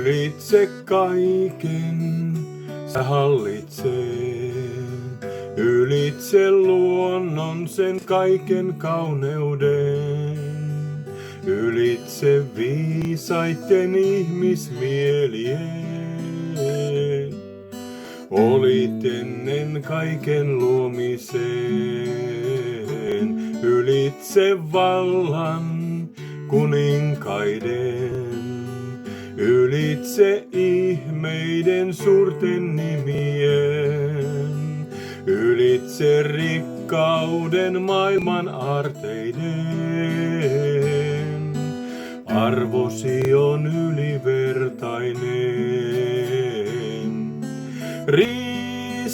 Ylitse kaiken sä hallitset, ylitse luonnon sen kaiken kauneuden, ylitse viisaitten ihmismielien. Olit ennen kaiken luomisen, ylitse vallan kuninkaiden, ylitse ihmeiden suurten nimien, ylitse rikkauden maailman aarteiden. Arvosi on ylivertainen. Ristiltään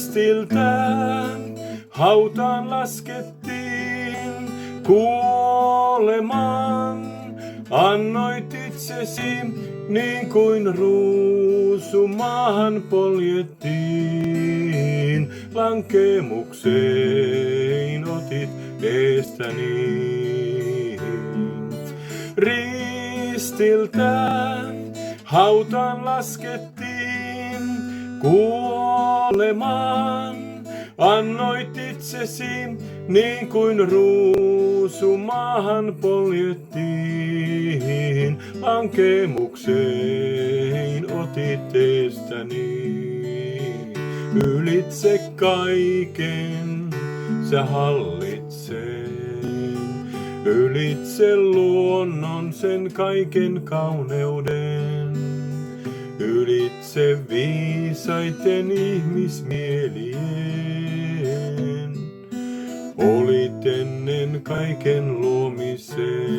hautaan laskettiin kuolemaan. Annoit itsesi niin kuin ruusu maahan poljettiin. Lankemukseen otit eestäni. Ristiltään hautaan laskettiin kuolemaan. Annoit itsesi niin kuin ruusu maahan poljettiin. Lankemukseen otit eestäni. Ylitse kaiken sä hallitset, ylitse luonnon sen kaiken kauneuden, ylitse viisaiten ihmismielien. Olit ennen kaiken luomisen,